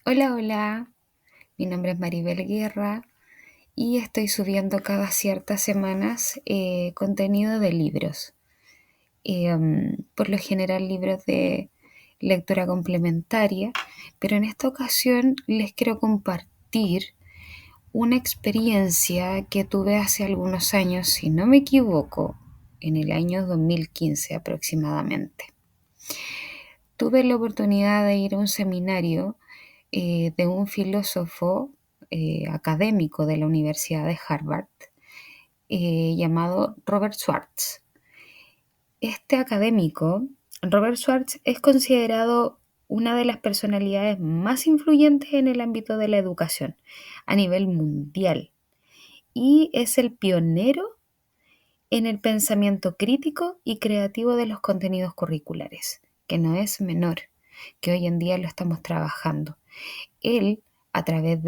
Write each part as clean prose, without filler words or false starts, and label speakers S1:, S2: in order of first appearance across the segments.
S1: Hola, hola, mi nombre es Maribel Guerra y estoy subiendo cada ciertas semanas contenido de libros. Por lo general libros de lectura complementaria, pero en esta ocasión les quiero compartir una experiencia que tuve hace algunos años, si no me equivoco, en el año 2015 aproximadamente. Tuve la oportunidad de ir a un seminario de un filósofo académico de la Universidad de Harvard llamado Robert Schwartz. Este académico, Robert Schwartz, es considerado una de las personalidades más influyentes en el ámbito de la educación a nivel mundial y es el pionero en el pensamiento crítico y creativo de los contenidos curriculares, que no es menor, que hoy en día lo estamos trabajando. Él, a través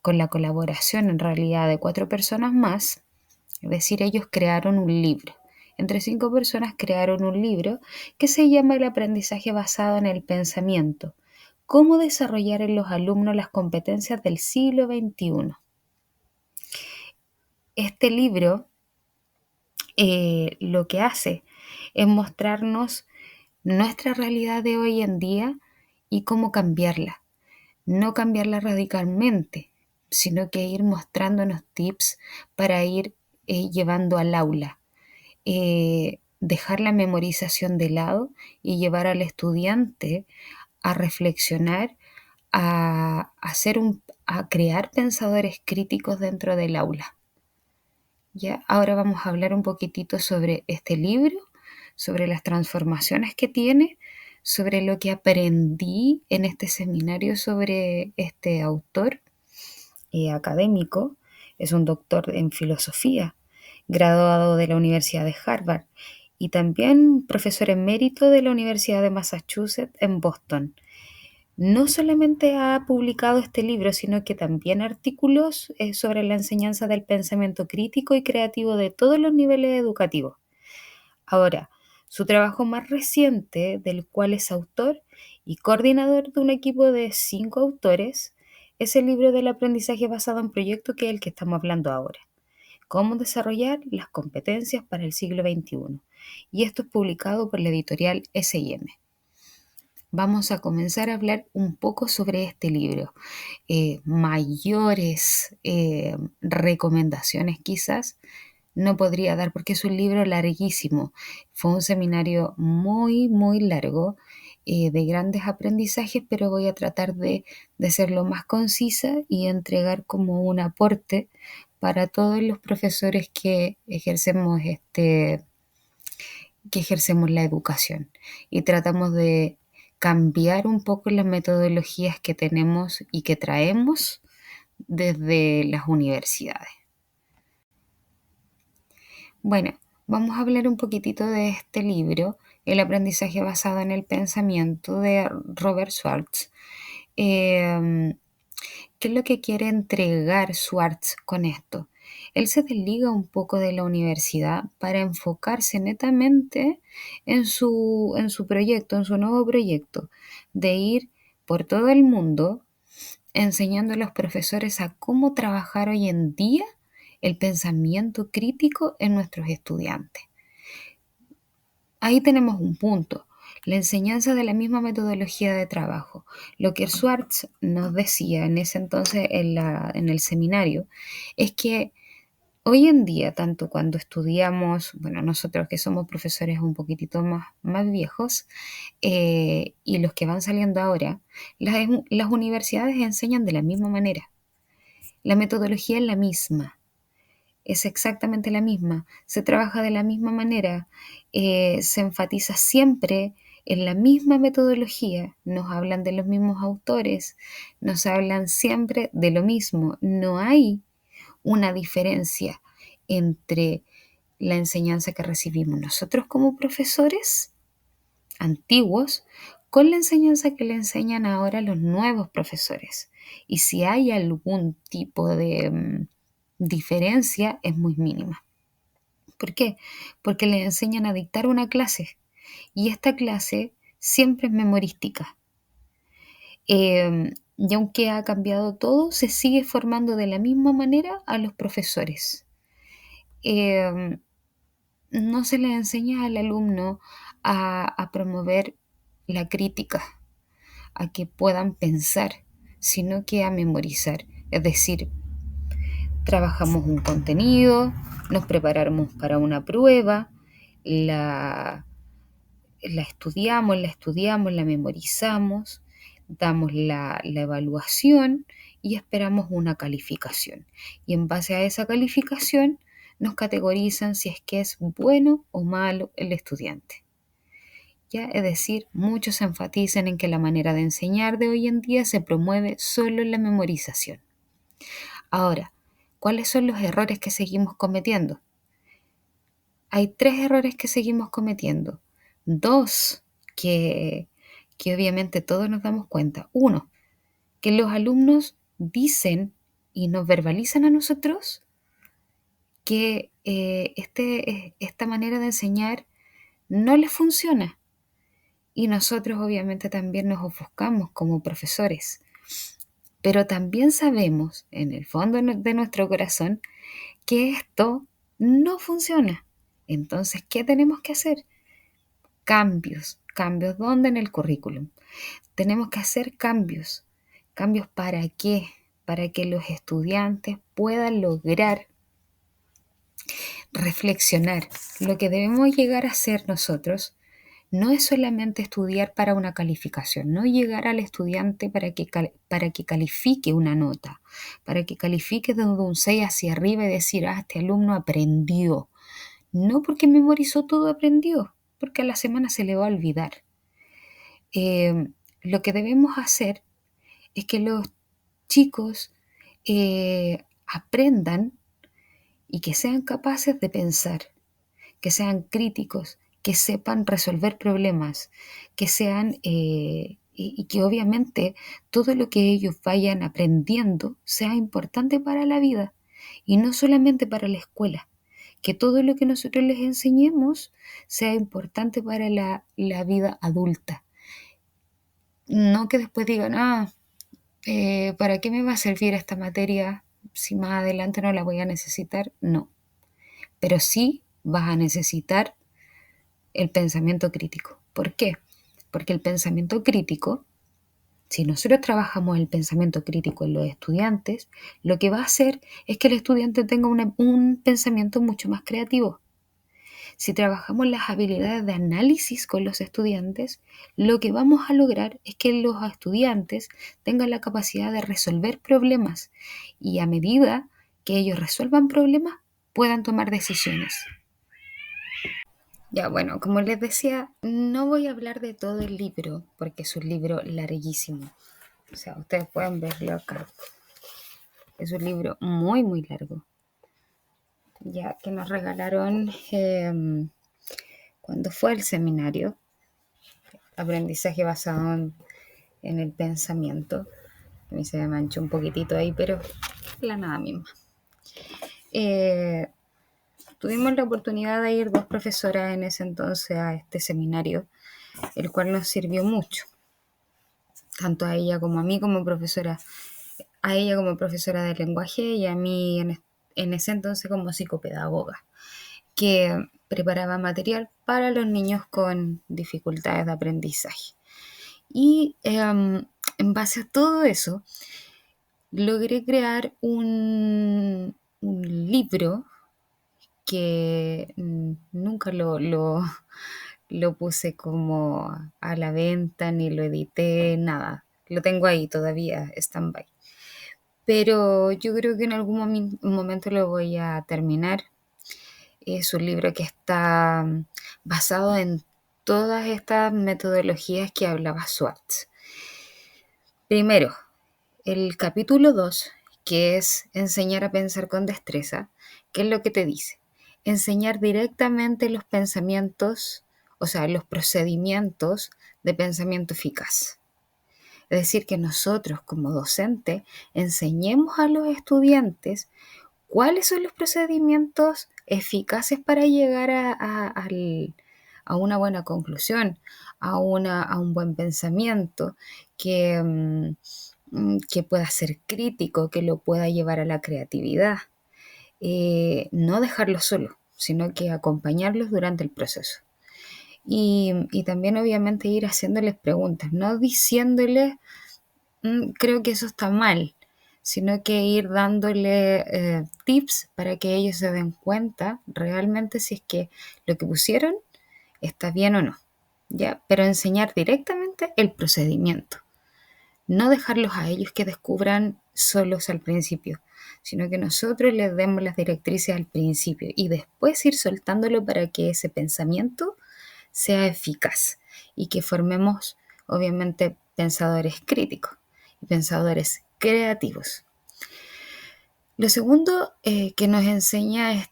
S1: con la colaboración en realidad de 4 personas más, es decir, ellos crearon un libro. Entre 5 personas crearon un libro que se llama El aprendizaje basado en el pensamiento. Cómo desarrollar en los alumnos las competencias del siglo XXI. Este libro lo que hace es mostrarnos nuestra realidad de hoy en día y cómo cambiarla. No cambiarla radicalmente, sino que ir mostrándonos tips para ir llevando al aula. Dejar la memorización de lado y llevar al estudiante a reflexionar, a crear pensadores críticos dentro del aula. Ya, ahora vamos a hablar un poquitito sobre este libro, sobre las transformaciones que tiene, sobre lo que aprendí en este seminario sobre este autor académico. Es un doctor en filosofía, graduado de la Universidad de Harvard y también profesor emérito de la Universidad de Massachusetts en Boston. No solamente ha publicado este libro, sino que también artículos sobre la enseñanza del pensamiento crítico y creativo de todos los niveles educativos. Ahora, su trabajo más reciente, del cual es autor y coordinador de un equipo de 5 autores, es el libro del aprendizaje basado en proyectos, que es el que estamos hablando ahora. Cómo desarrollar las competencias para el siglo XXI. Y esto es publicado por la editorial S&M. Vamos a comenzar a hablar un poco sobre este libro. Mayores recomendaciones quizás no podría dar porque es un libro larguísimo. Fue un seminario muy, muy largo, de grandes aprendizajes, pero voy a tratar de ser lo más concisa y entregar como un aporte para todos los profesores que ejercemos la educación y tratamos de cambiar un poco las metodologías que tenemos y que traemos desde las universidades. Bueno, vamos a hablar un poquitito de este libro, El aprendizaje basado en el pensamiento de Robert Schwartz. Eh, ¿Qué es lo que quiere entregar Schwartz con esto? Él se desliga un poco de la universidad para enfocarse netamente en su proyecto, en su nuevo proyecto, de ir por todo el mundo enseñando a los profesores a cómo trabajar hoy en día el pensamiento crítico en nuestros estudiantes. Ahí tenemos un punto, la enseñanza de la misma metodología de trabajo. Lo que Schwartz nos decía en ese entonces en el seminario es que hoy en día, tanto cuando estudiamos, bueno, nosotros que somos profesores un poquitito más viejos, y los que van saliendo ahora, las universidades enseñan de la misma manera. La metodología es la misma, es exactamente la misma, se trabaja de la misma manera, se enfatiza siempre en la misma metodología, nos hablan de los mismos autores, nos hablan siempre de lo mismo, no hay una diferencia entre la enseñanza que recibimos nosotros como profesores antiguos con la enseñanza que le enseñan ahora los nuevos profesores. Y si hay algún tipo de diferencia, es muy mínima. ¿Por qué? Porque le enseñan a dictar una clase y esta clase siempre es memorística. Y aunque ha cambiado todo, se sigue formando de la misma manera a los profesores. Em, no se le enseña al alumno a promover la crítica, a que puedan pensar, sino que a memorizar. Es decir, trabajamos un contenido, nos preparamos para una prueba, la, la estudiamos, la memorizamos, damos la evaluación y esperamos una calificación. Y en base a esa calificación nos categorizan si es que es bueno o malo el estudiante. ¿Ya? Es decir, muchos enfatizan en que la manera de enseñar de hoy en día se promueve solo en la memorización. Ahora, ¿cuáles son los errores que seguimos cometiendo? Hay 3 errores que seguimos cometiendo. 2 que, que obviamente todos nos damos cuenta. Uno, que los alumnos dicen y nos verbalizan a nosotros que esta manera de enseñar no les funciona. Y nosotros obviamente también nos ofuscamos como profesores. Pero también sabemos en el fondo de nuestro corazón que esto no funciona. Entonces, ¿qué tenemos que hacer? Cambios. ¿Cambios dónde? En el currículum. Tenemos que hacer cambios. ¿Cambios para qué? Para que los estudiantes puedan lograr reflexionar. Lo que debemos llegar a hacer nosotros no es solamente estudiar para una calificación, no llegar al estudiante para que califique una nota, para que califique de un 6 hacia arriba y decir, este alumno aprendió. No porque memorizó todo, aprendió, porque a la semana se le va a olvidar. Lo que debemos hacer es que los chicos aprendan y que sean capaces de pensar, que sean críticos, que sepan resolver problemas, que sean y que obviamente todo lo que ellos vayan aprendiendo sea importante para la vida y no solamente para la escuela. Que todo lo que nosotros les enseñemos sea importante para la vida adulta. No que después digan, ¿para qué me va a servir esta materia si más adelante no la voy a necesitar? No, pero sí vas a necesitar el pensamiento crítico. ¿Por qué? Porque el pensamiento crítico, si nosotros trabajamos el pensamiento crítico en los estudiantes, lo que va a hacer es que el estudiante tenga un pensamiento mucho más creativo. Si trabajamos las habilidades de análisis con los estudiantes, lo que vamos a lograr es que los estudiantes tengan la capacidad de resolver problemas y a medida que ellos resuelvan problemas, puedan tomar decisiones. Ya, bueno, como les decía, no voy a hablar de todo el libro porque es un libro larguísimo. O sea, ustedes pueden verlo acá. Es un libro muy, muy largo. Ya que nos regalaron cuando fue el seminario, aprendizaje basado en el pensamiento. A mí se me manchó un poquitito ahí, pero la nada misma. Tuvimos la oportunidad de ir 2 profesoras en ese entonces a este seminario, el cual nos sirvió mucho, tanto a ella como a mí como profesora, a ella como profesora de lenguaje y a mí en ese entonces como psicopedagoga, que preparaba material para los niños con dificultades de aprendizaje. Y en base a todo eso, logré crear un libro que nunca lo puse como a la venta, ni lo edité, nada. Lo tengo ahí todavía, stand-by. Pero yo creo que en algún momento lo voy a terminar. Es un libro que está basado en todas estas metodologías que hablaba Schwartz. Primero, el capítulo 2, que es enseñar a pensar con destreza, ¿qué es lo que te dice? Enseñar directamente los pensamientos, o sea, los procedimientos de pensamiento eficaz. Es decir, que nosotros como docentes enseñemos a los estudiantes cuáles son los procedimientos eficaces para llegar a una buena conclusión, a un buen pensamiento, que, que pueda ser crítico, que lo pueda llevar a la creatividad. No dejarlos solos, sino que acompañarlos durante el proceso. Y también obviamente ir haciéndoles preguntas, no diciéndoles, creo que eso está mal, sino que ir dándole tips para que ellos se den cuenta realmente si es que lo que pusieron está bien o no, ¿ya? Pero enseñar directamente el procedimiento, no dejarlos a ellos que descubran solos al principio, sino que nosotros les demos las directrices al principio y después ir soltándolo para que ese pensamiento sea eficaz y que formemos, obviamente, pensadores críticos y pensadores creativos. Lo segundo que nos enseña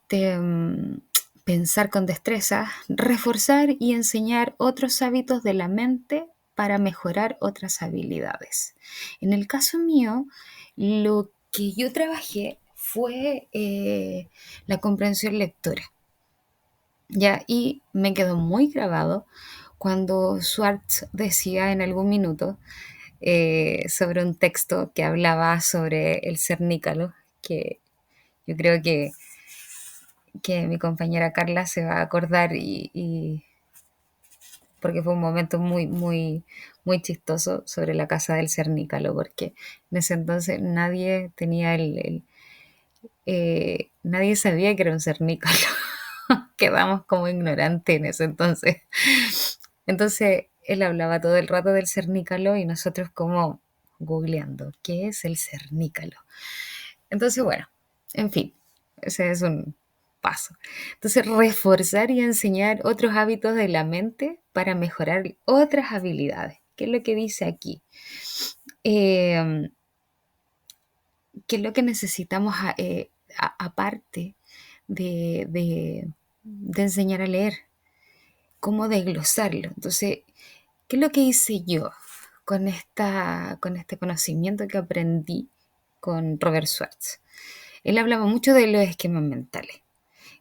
S1: pensar con destreza, reforzar y enseñar otros hábitos de la mente para mejorar otras habilidades. En el caso mío, lo que yo trabajé fue la comprensión lectora. ¿Ya? Y me quedó muy grabado cuando Schwartz decía en algún minuto sobre un texto que hablaba sobre el cernícalo, que yo creo que mi compañera Carla se va a acordar porque fue un momento muy chistoso sobre la casa del cernícalo, porque en ese entonces nadie tenía nadie sabía que era un cernícalo. Quedamos como ignorantes en ese entonces. Entonces él hablaba todo el rato del cernícalo y nosotros como googleando, ¿qué es el cernícalo? Entonces, bueno, en fin, ese es un paso. Entonces, reforzar y enseñar otros hábitos de la mente para mejorar otras habilidades. ¿Qué es lo que dice aquí? Eh, ¿Qué es lo que necesitamos aparte de enseñar a leer? ¿Cómo desglosarlo? Entonces, ¿qué es lo que hice yo con este conocimiento que aprendí con Robert Schwartz? Él hablaba mucho de los esquemas mentales.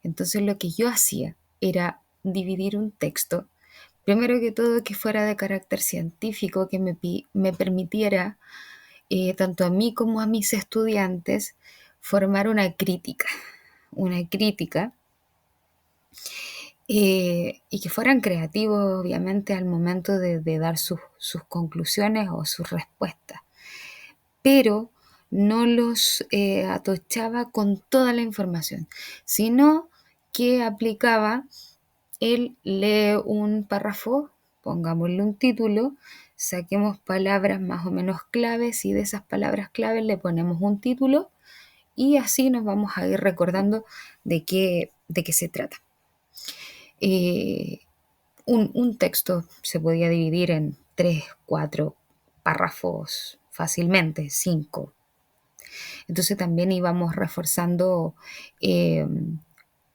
S1: Entonces lo que yo hacía era dividir un texto, primero que todo que fuera de carácter científico, que me permitiera, tanto a mí como a mis estudiantes, formar una crítica y que fueran creativos, obviamente, al momento de dar sus conclusiones o sus respuestas. Pero no los atochaba con toda la información, sino que aplicaba, él lee un párrafo, pongámosle un título, saquemos palabras más o menos claves y de esas palabras claves le ponemos un título y así nos vamos a ir recordando de qué se trata. Un texto se podía dividir en 3, 4 párrafos fácilmente, 5. Entonces también íbamos reforzando eh,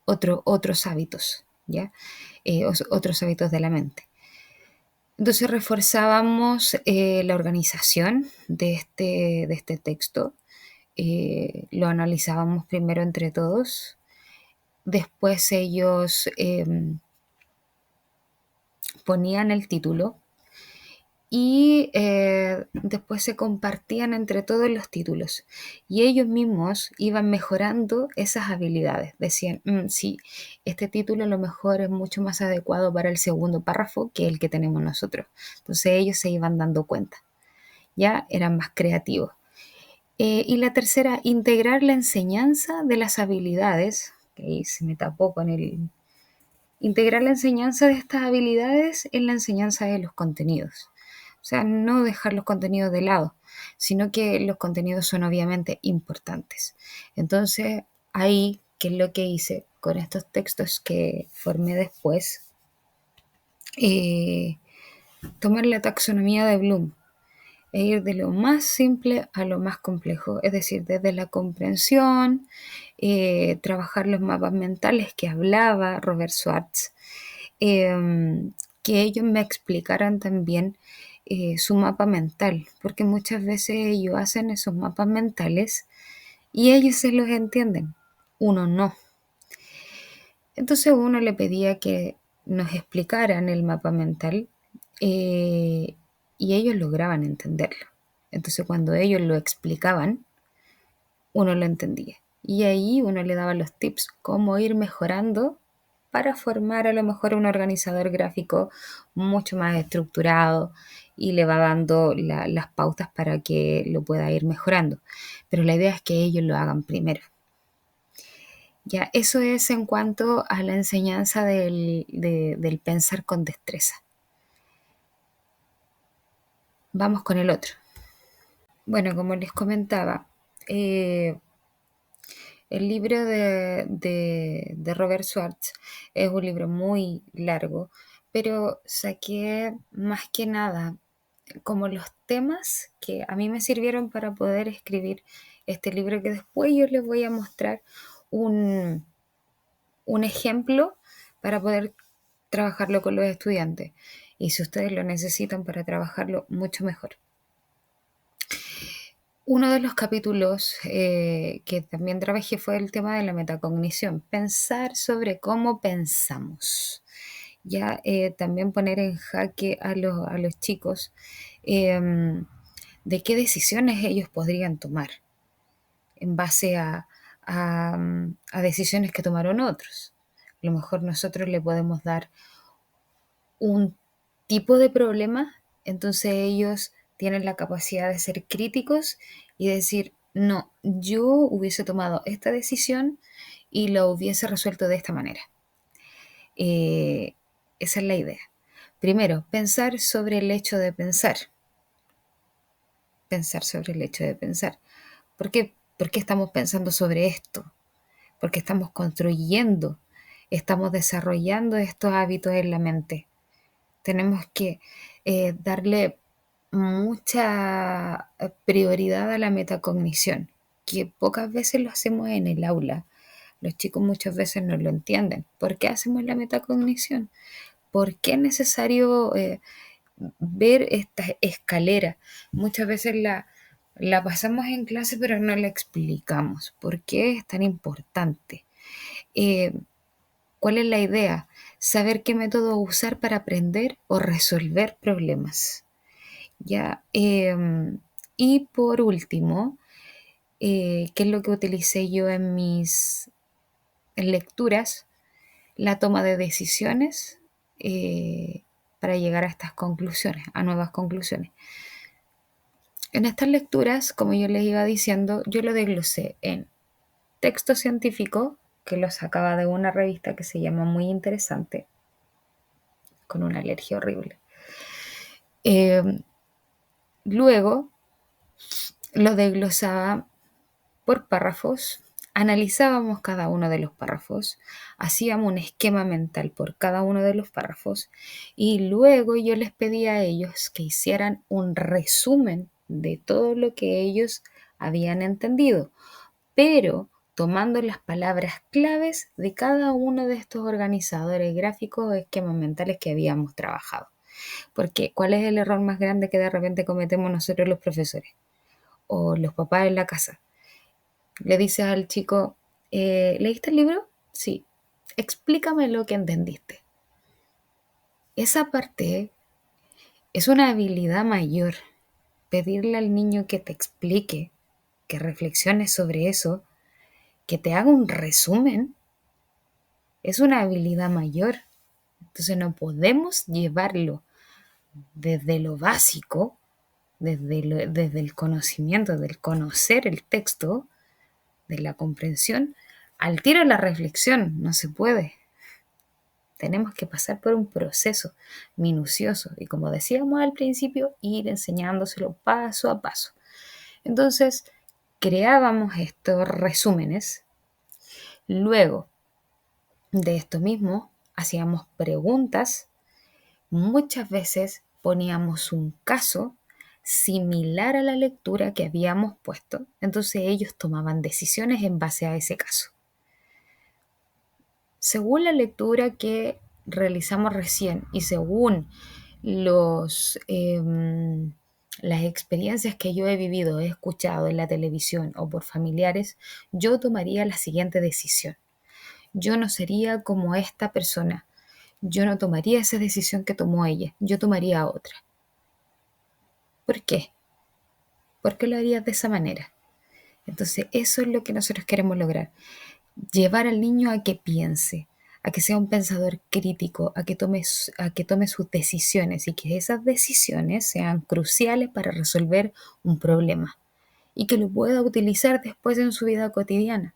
S1: otros hábitos, ¿ya? Otros hábitos de la mente. Entonces reforzábamos la organización de este texto, lo analizábamos primero entre todos, después ellos ponían el título y después se compartían entre todos los títulos y ellos mismos iban mejorando esas habilidades. Decían, sí, este título a lo mejor es mucho más adecuado para el segundo párrafo que el que tenemos nosotros. Entonces ellos se iban dando cuenta, ya eran más creativos. Y la tercera, integrar la enseñanza de las habilidades, que ahí se me tapó con integrar la enseñanza de estas habilidades en la enseñanza de los contenidos. O sea, no dejar los contenidos de lado, sino que los contenidos son obviamente importantes. Entonces, ahí, ¿qué es lo que hice con estos textos que formé después? Eh, Tomar la taxonomía de Bloom e ir de lo más simple a lo más complejo, es decir, desde la comprensión, trabajar los mapas mentales que hablaba Robert Schwartz, que ellos me explicaran también su mapa mental, porque muchas veces ellos hacen esos mapas mentales y ellos se los entienden, uno no. Entonces uno le pedía que nos explicaran el mapa mental y ellos lograban entenderlo. Entonces cuando ellos lo explicaban, uno lo entendía. Y ahí uno le daba los tips cómo ir mejorando para formar a lo mejor un organizador gráfico mucho más estructurado y le va dando las pautas para que lo pueda ir mejorando. Pero la idea es que ellos lo hagan primero. Ya, eso es en cuanto a la enseñanza del pensar con destreza. Vamos con el otro. Bueno, como les comentaba, el libro de Robert Schwartz es un libro muy largo, pero saqué más que nada como los temas que a mí me sirvieron para poder escribir este libro, que después yo les voy a mostrar un, un ejemplo para poder trabajarlo con los estudiantes. Y si ustedes lo necesitan para trabajarlo, mucho mejor. Uno de los capítulos que también trabajé fue el tema de la metacognición, pensar sobre cómo pensamos. Ya también poner en jaque a los chicos de qué decisiones ellos podrían tomar en base a decisiones que tomaron otros. A lo mejor nosotros le podemos dar un tipo de problema, entonces ellos tienen la capacidad de ser críticos y decir, no, yo hubiese tomado esta decisión y lo hubiese resuelto de esta manera. Eh, Esa es la idea. Primero, pensar sobre el hecho de pensar. Pensar sobre el hecho de pensar. ¿Por qué estamos pensando sobre esto? Porque estamos construyendo, estamos desarrollando estos hábitos en la mente. Tenemos que darle mucha prioridad a la metacognición, que pocas veces lo hacemos en el aula. Los chicos muchas veces no lo entienden. ¿Por qué hacemos la metacognición? ¿Por qué es necesario ver esta escalera? Muchas veces la pasamos en clase, pero no la explicamos. ¿Por qué es tan importante? Eh, ¿Cuál es la idea? Saber qué método usar para aprender o resolver problemas. Ya, y por último, ¿qué es lo que utilicé yo en mis lecturas? La toma de decisiones para llegar a estas conclusiones, a nuevas conclusiones. En estas lecturas, como yo les iba diciendo, yo lo desglosé en texto científico, que lo sacaba de una revista que se llama Muy Interesante, con una alergia horrible. Luego lo desglosaba por párrafos, analizábamos cada uno de los párrafos, hacíamos un esquema mental por cada uno de los párrafos y luego yo les pedía a ellos que hicieran un resumen de todo lo que ellos habían entendido, pero tomando las palabras claves de cada uno de estos organizadores gráficos o esquemas mentales que habíamos trabajado. Porque ¿cuál es el error más grande que de repente cometemos nosotros los profesores o los papás en la casa? Le dices al chico, ¿leíste el libro? Sí. Explícame lo que entendiste. Esa parte es una habilidad mayor. Pedirle al niño que te explique, que reflexione sobre eso, que te haga un resumen, es una habilidad mayor. Entonces no podemos llevarlo desde lo básico, desde el conocimiento, del conocer el texto, de la comprensión, al tiro a la reflexión. No se puede. Tenemos que pasar por un proceso minucioso y, como decíamos al principio, ir enseñándoselo paso a paso. Entonces, creábamos estos resúmenes. Luego de esto mismo, hacíamos preguntas. Muchas veces poníamos un caso similar a la lectura que habíamos puesto. Entonces ellos tomaban decisiones en base a ese caso. Según la lectura que realizamos recién y según las experiencias que yo he vivido, he escuchado en la televisión o por familiares, yo tomaría la siguiente decisión. Yo no sería como esta persona. yo no tomaría esa decisión que tomó ella, yo tomaría otra. ¿Por qué? ¿Por qué lo harías de esa manera? Entonces, eso es lo que nosotros queremos lograr. Llevar al niño a que piense, a que sea un pensador crítico, a que tome sus decisiones y que esas decisiones sean cruciales para resolver un problema y que lo pueda utilizar después en su vida cotidiana.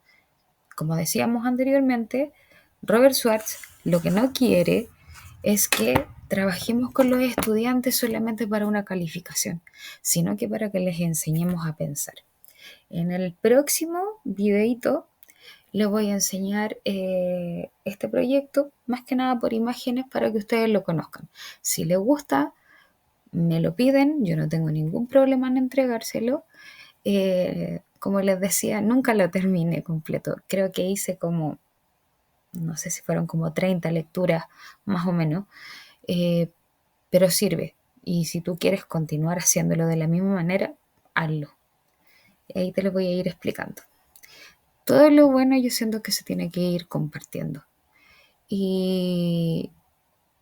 S1: Como decíamos anteriormente, Robert Schwartz lo que no quiere es que trabajemos con los estudiantes solamente para una calificación, sino que para que les enseñemos a pensar. En el próximo videito les voy a enseñar este proyecto, más que nada por imágenes para que ustedes lo conozcan. Si les gusta, me lo piden, yo no tengo ningún problema en entregárselo. Como les decía, nunca lo terminé completo. Creo que hice como, no sé si fueron como 30 lecturas más o menos, eh, pero sirve. Y si tú quieres continuar haciéndolo de la misma manera, hazlo. Ahí te lo voy a ir explicando. Todo lo bueno yo siento que se tiene que ir compartiendo. Y,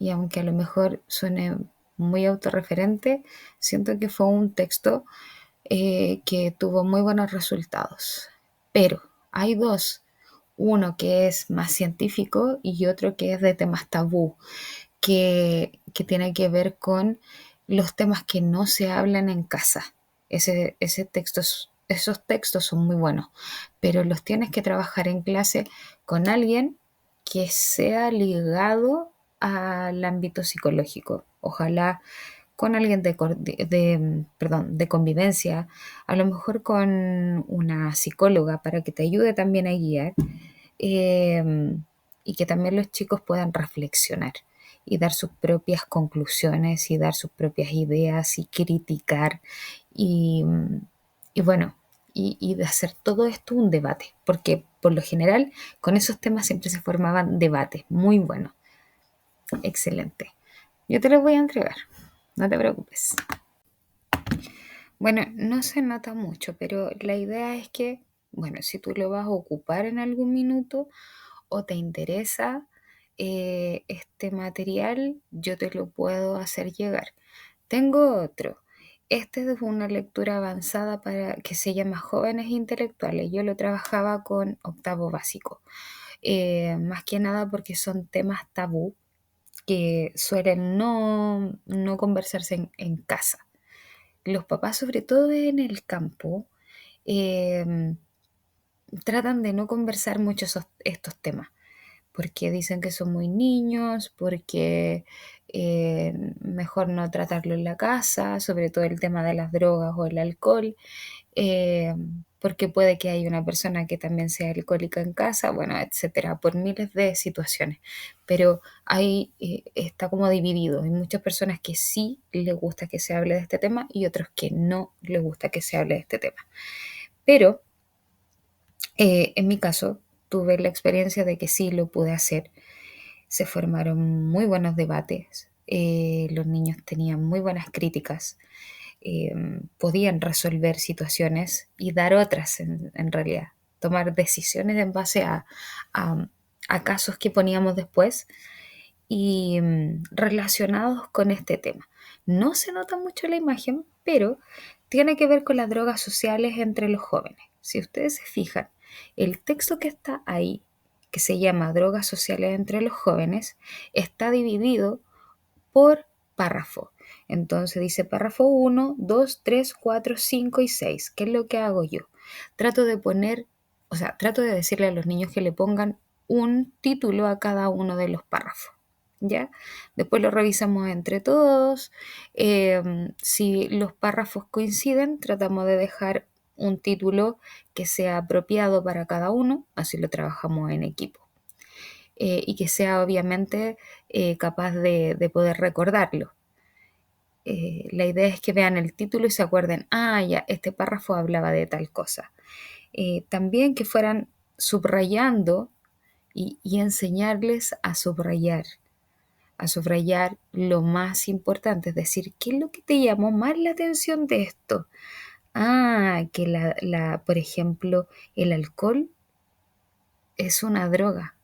S1: y aunque a lo mejor suene muy autorreferente, siento que fue un texto que tuvo muy buenos resultados. Pero hay dos, uno que es más científico y otro que es de temas tabú, que tiene que ver con los temas que no se hablan en casa. Ese texto esos textos son muy buenos, pero los tienes que trabajar en clase con alguien que sea ligado al ámbito psicológico. Ojalá con alguien de convivencia, a lo mejor con una psicóloga para que te ayude también a guiar, eh, y que también los chicos puedan reflexionar y dar sus propias conclusiones y dar sus propias ideas y criticar y, y bueno, y de hacer todo esto un debate, porque por lo general con esos temas siempre se formaban debates muy buenos. Excelente. Yo te los voy a entregar, no te preocupes. Bueno, no se nota mucho, pero la idea es que, bueno, si tú lo vas a ocupar en algún minuto o te interesa este material, yo te lo puedo hacer llegar. Tengo otro. Este es una lectura avanzada para que se llama Jóvenes Intelectuales. Yo lo trabajaba con octavo básico. Más que nada porque son temas tabú que suelen no conversarse en casa. Los papás, sobre todo en el campo, em, tratan de no conversar mucho estos temas, porque dicen que son muy niños, porque mejor no tratarlo en la casa, sobre todo el tema de las drogas o el alcohol, porque puede que haya una persona que también sea alcohólica en casa, bueno, etcétera, por miles de situaciones. Pero ahí está como dividido. Hay muchas personas que sí les gusta que se hable de este tema y otros que no les gusta que se hable de este tema. Pero en mi caso, tuve la experiencia de que sí lo pude hacer. Se formaron muy buenos debates, los niños tenían muy buenas críticas, podían resolver situaciones y dar otras en realidad, tomar decisiones en base a- a casos que poníamos después y relacionados con este tema. No se nota mucho la imagen, pero tiene que ver con las drogas sociales entre los jóvenes. Si ustedes se fijan, el texto que está ahí, que se llama Drogas sociales entre los jóvenes, está dividido por párrafo. Entonces dice párrafo 1, 2, 3, 4, 5 y 6. ¿Qué es lo que hago yo? Trato de poner, o sea, trato de decirle a los niños que le pongan un título a cada uno de los párrafos. ¿Ya? Después lo revisamos entre todos. Si los párrafos coinciden, tratamos de dejar un título que sea apropiado para cada uno, así lo trabajamos en equipo. Y que sea obviamente capaz de poder recordarlo. La idea es que vean el título y se acuerden, ah, ya, este párrafo hablaba de tal cosa. También que fueran subrayando y enseñarles a subrayar lo más importante, es decir, ¿qué es lo que te llamó más la atención de esto? Ah, que por ejemplo, el alcohol es una droga.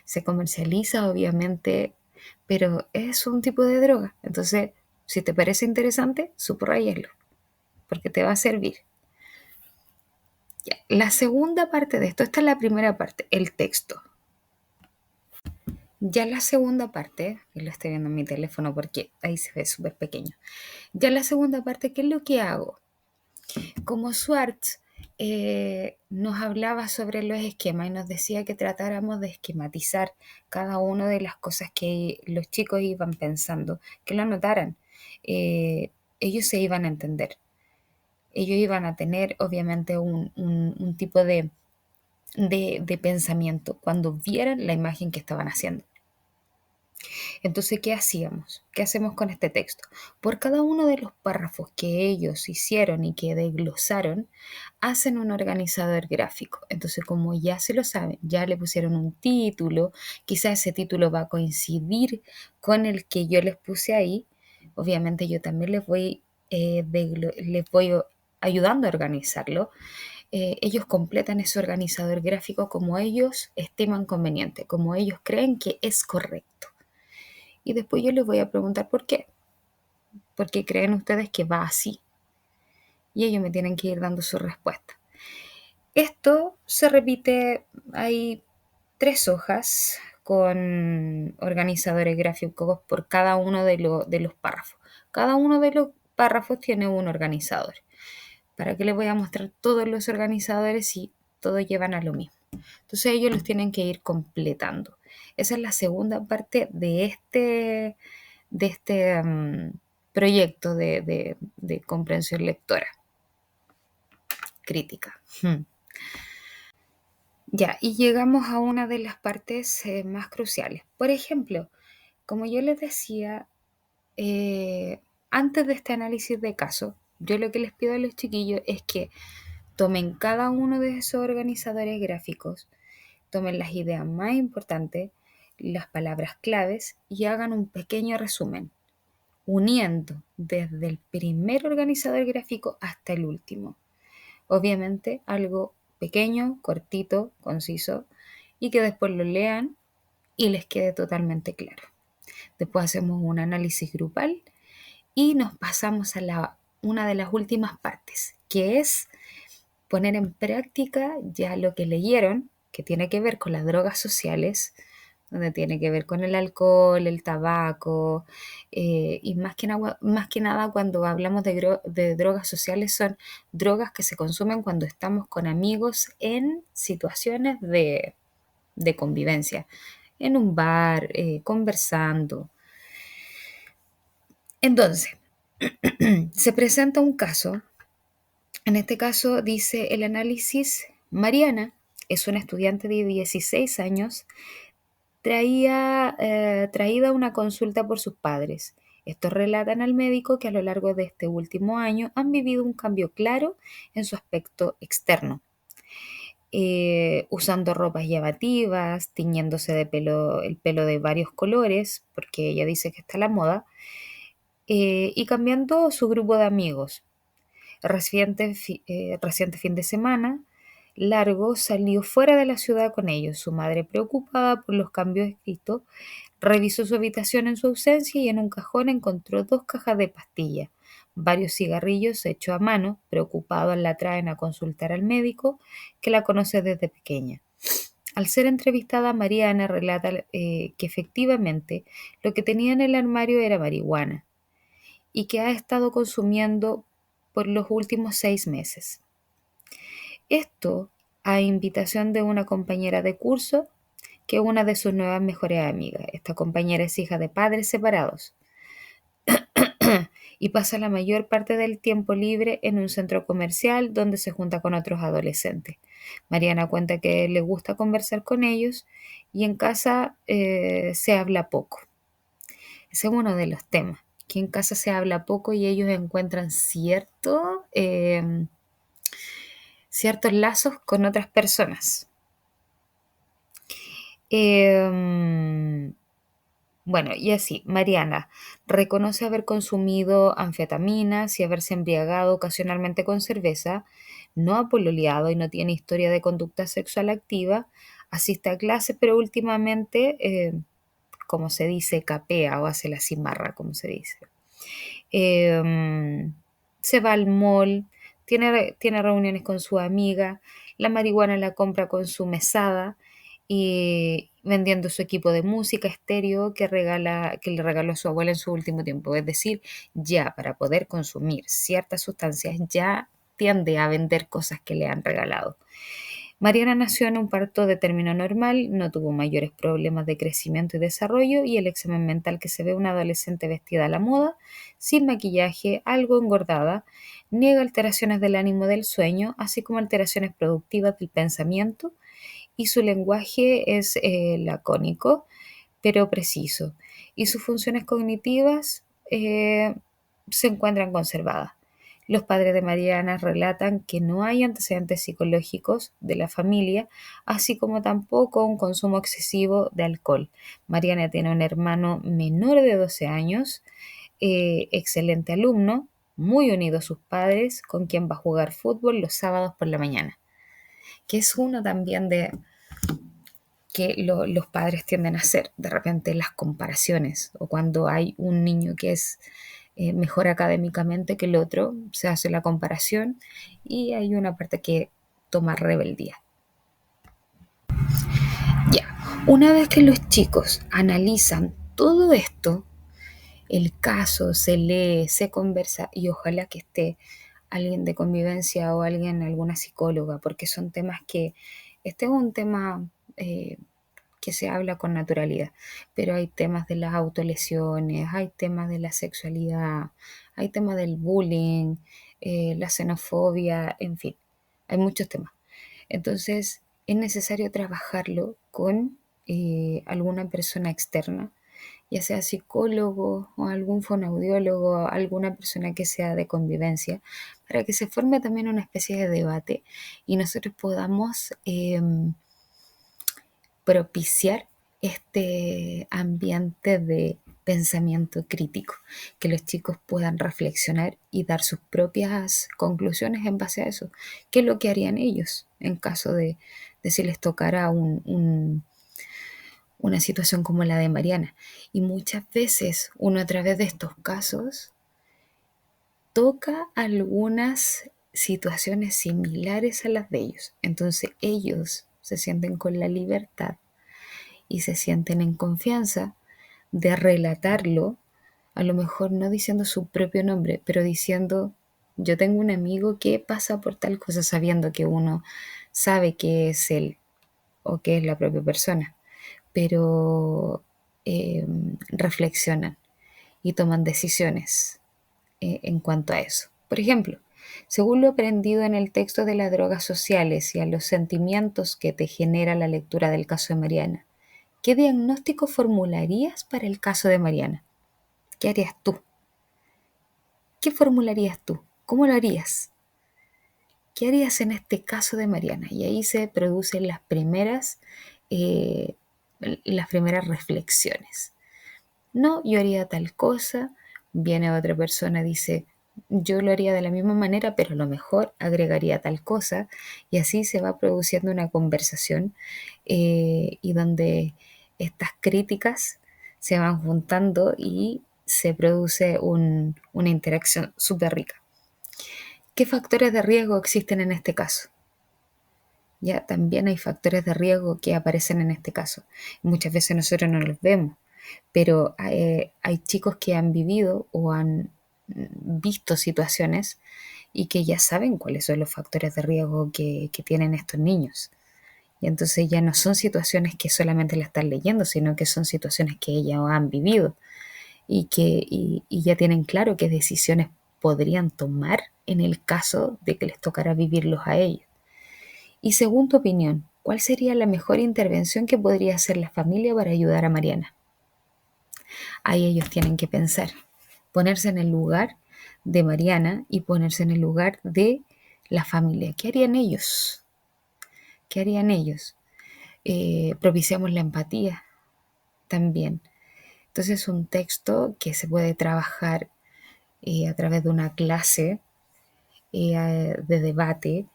S1: Se comercializa, obviamente, pero es un tipo de droga. Entonces, si te parece interesante, subrayalo, porque te va a servir. Ya. La segunda parte de esto, esta es la primera parte, el texto. Ya la segunda parte, y lo estoy viendo en mi teléfono porque ahí se ve súper pequeño. Ya la segunda parte, ¿qué es lo que hago? Como Schwartz nos hablaba sobre los esquemas y nos decía que tratáramos de esquematizar cada una de las cosas que los chicos iban pensando, que lo anotaran. Ellos se iban a entender. Ellos iban a tener obviamente un tipo de pensamiento cuando vieran la imagen que estaban haciendo. Entonces, ¿qué hacíamos? ¿Qué hacemos con este texto? Por cada uno de los párrafos que ellos hicieron y que desglosaron, hacen un organizador gráfico. Entonces, como ya se lo saben, ya le pusieron un título, quizás ese título va a coincidir con el que yo les puse ahí. Obviamente yo también les voy ayudando a organizarlo. Ellos completan ese organizador gráfico como ellos estiman conveniente, como ellos creen que es correcto. Y después yo les voy a preguntar por qué. ¿Por qué creen ustedes que va así? Y ellos me tienen que ir dando su respuesta. Esto se repite, hay 3 hojas con organizadores gráficos por cada uno de los párrafos. Cada uno de los párrafos tiene un organizador. ¿Para qué les voy a mostrar todos los organizadores si todos llevan a lo mismo? Entonces ellos los tienen que ir completando. Esa es la segunda parte de este proyecto de comprensión lectora crítica. Ya, y llegamos a una de las partes más cruciales. Por ejemplo, como yo les decía, eh, antes de este análisis de caso, yo lo que les pido a los chiquillos es que tomen cada uno de esos organizadores gráficos, tomen las ideas más importantes, las palabras claves y hagan un pequeño resumen, uniendo desde el primer organizador gráfico hasta el último. Obviamente algo pequeño, cortito, conciso y que después lo lean y les quede totalmente claro. Después hacemos un análisis grupal y nos pasamos a una de las últimas partes, que es poner en práctica ya lo que leyeron, que tiene que ver con las drogas sociales, donde tiene que ver con el alcohol, el tabaco, y más que nada cuando hablamos de drogas sociales son drogas que se consumen cuando estamos con amigos en situaciones de convivencia, en un bar, conversando. Entonces, se presenta un caso. En este caso dice el análisis: Mariana es una estudiante de 16 años traída a una consulta por sus padres. Estos relatan al médico que a lo largo de este último año han vivido un cambio claro en su aspecto externo, usando ropas llamativas, tiñéndose el pelo de varios colores, porque ella dice que está a la moda, y cambiando su grupo de amigos. Reciente fin de semana largo salió fuera de la ciudad con ellos. Su madre, preocupada por los cambios escritos, revisó su habitación en su ausencia y en un cajón encontró 2 cajas de pastillas, varios cigarrillos hechos a mano. Preocupados la traen a consultar al médico, que la conoce desde pequeña. Al ser entrevistada, Mariana relata que efectivamente lo que tenía en el armario era marihuana y que ha estado consumiendo por los últimos 6 meses. Esto a invitación de una compañera de curso que es una de sus nuevas mejores amigas. Esta compañera es hija de padres separados y pasa la mayor parte del tiempo libre en un centro comercial donde se junta con otros adolescentes. Mariana cuenta que le gusta conversar con ellos y en casa se habla poco. Ese es uno de los temas, que en casa se habla poco y ellos encuentran ciertos lazos con otras personas. Bueno, y así, Mariana reconoce haber consumido anfetaminas y haberse embriagado ocasionalmente con cerveza, no ha pololeado y no tiene historia de conducta sexual activa, asiste a clases, pero últimamente, como se dice, capea o hace la cimarra, como se dice. Em, Se va al mall, tiene reuniones con su amiga, la marihuana la compra con su mesada y vendiendo su equipo de música estéreo que le regaló a su abuela en su último tiempo. Es decir, ya para poder consumir ciertas sustancias, ya tiende a vender cosas que le han regalado. Mariana nació en un parto de término normal, no tuvo mayores problemas de crecimiento y desarrollo y el examen mental que se ve una adolescente vestida a la moda, sin maquillaje, algo engordada, niega alteraciones del ánimo del sueño, así como alteraciones productivas del pensamiento y su lenguaje es lacónico, pero preciso, y sus funciones cognitivas se encuentran conservadas. Los padres de Mariana relatan que no hay antecedentes psicológicos de la familia, así como tampoco un consumo excesivo de alcohol. Mariana tiene un hermano menor de 12 años, excelente alumno, muy unido a sus padres, con quien va a jugar fútbol los sábados por la mañana, que es uno también de que los padres tienden a hacer de repente las comparaciones o cuando hay un niño que es mejor académicamente que el otro, se hace la comparación y hay una parte que toma rebeldía. Ya, una vez que los chicos analizan todo esto, el caso se lee, se conversa y ojalá que esté alguien de convivencia o alguien, alguna psicóloga, porque son temas que, este es un tema que se habla con naturalidad, pero hay temas de las autolesiones, hay temas de la sexualidad, hay temas del bullying, la xenofobia, en fin, hay muchos temas. Entonces, es necesario trabajarlo con alguna persona externa, ya sea psicólogo o algún fonoaudiólogo, alguna persona que sea de convivencia, para que se forme también una especie de debate y nosotros podamos propiciar este ambiente de pensamiento crítico, que los chicos puedan reflexionar y dar sus propias conclusiones en base a eso. ¿Qué es lo que harían ellos en caso de si les tocara una situación como la de Mariana? Y muchas veces uno a través de estos casos toca algunas situaciones similares a las de ellos. Entonces ellos se sienten con la libertad y se sienten en confianza de relatarlo, a lo mejor no diciendo su propio nombre, pero diciendo, yo tengo un amigo que pasa por tal cosa, sabiendo que uno sabe que es él o que es la propia persona, pero reflexionan y toman decisiones en cuanto a eso. Por ejemplo, según lo aprendido en el texto de las drogas sociales y a los sentimientos que te genera la lectura del caso de Mariana, ¿qué diagnóstico formularías para el caso de Mariana? ¿Qué harías tú? ¿Qué formularías tú? ¿Cómo lo harías? ¿Qué harías en este caso de Mariana? Y ahí se producen eh, las primeras reflexiones. No, yo haría tal cosa, viene otra persona, dice, yo lo haría de la misma manera, pero a lo mejor agregaría tal cosa, y así se va produciendo una conversación y donde estas críticas se van juntando y se produce una interacción súper rica. ¿Qué factores de riesgo existen en este caso? Ya también hay factores de riesgo que aparecen en este caso. Muchas veces nosotros no los vemos, pero hay chicos que han vivido o han visto situaciones y que ya saben cuáles son los factores de riesgo que tienen estos niños. Y entonces ya no son situaciones que solamente la están leyendo, sino que son situaciones que ellas han vivido y ya tienen claro qué decisiones podrían tomar en el caso de que les tocara vivirlos a ellos. Y según tu opinión, ¿cuál sería la mejor intervención que podría hacer la familia para ayudar a Mariana? Ahí ellos tienen que pensar, ponerse en el lugar de Mariana y ponerse en el lugar de la familia. ¿Qué harían ellos? ¿Qué harían ellos? Propiciamos la empatía también. Entonces es un texto que se puede trabajar a través de una clase de debate.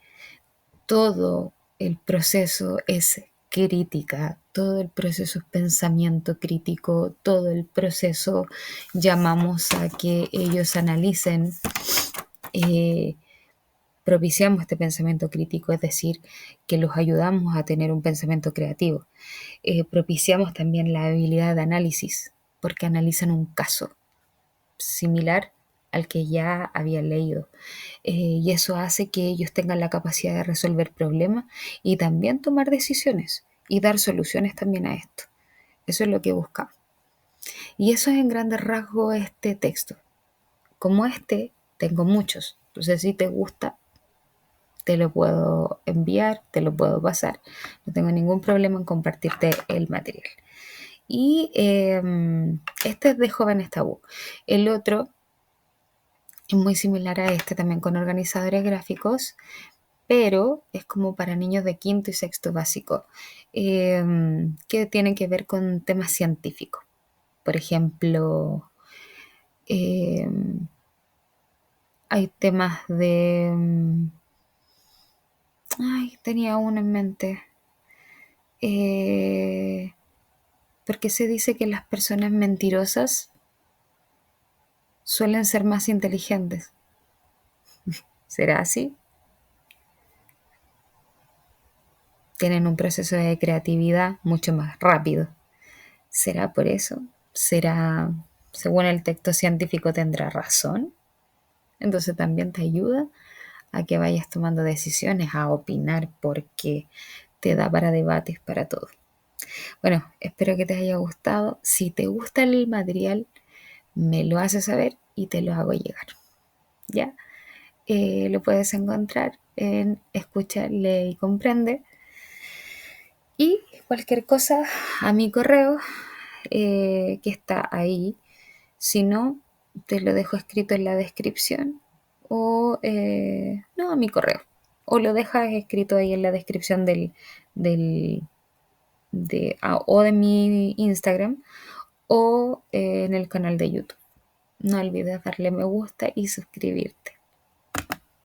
S1: Todo el proceso es crítica, todo el proceso es pensamiento crítico, todo el proceso llamamos a que ellos analicen, eh, propiciamos este pensamiento crítico, es decir, que los ayudamos a tener un pensamiento creativo. Propiciamos también la habilidad de análisis, porque analizan un caso similar al que ya había leído. Y eso hace que ellos tengan la capacidad de resolver problemas y también tomar decisiones y dar soluciones también a esto. Eso es lo que buscamos. Y eso es en grandes rasgos este texto. Como este, tengo muchos. Entonces, si te gusta, te lo puedo enviar, te lo puedo pasar. No tengo ningún problema en compartirte el material. Y este es de Jóvenes Tabú. El otro es muy similar a este, también con organizadores gráficos, pero es como para niños de quinto y sexto básico, que tienen que ver con temas científicos. Por ejemplo, eh, hay temas de... ay, tenía uno en mente. Eh, porque se dice que las personas mentirosas suelen ser más inteligentes. ¿Será así? Tienen un proceso de creatividad mucho más rápido. ¿Será por eso? ¿Será, según el texto científico, tendrá razón? Entonces también te ayuda a que vayas tomando decisiones, a opinar, porque te da para debates, para todo. Bueno, espero que te haya gustado. Si te gusta el material, me lo haces saber y te lo hago llegar. ¿Ya? Lo puedes encontrar en Escucha, Lee y Comprende. Y cualquier cosa a mi correo, que está ahí. Si no, te lo dejo escrito en la descripción o no, a mi correo. O lo dejas escrito ahí en la descripción del o de mi Instagram o en el canal de YouTube. No olvides darle me gusta y suscribirte.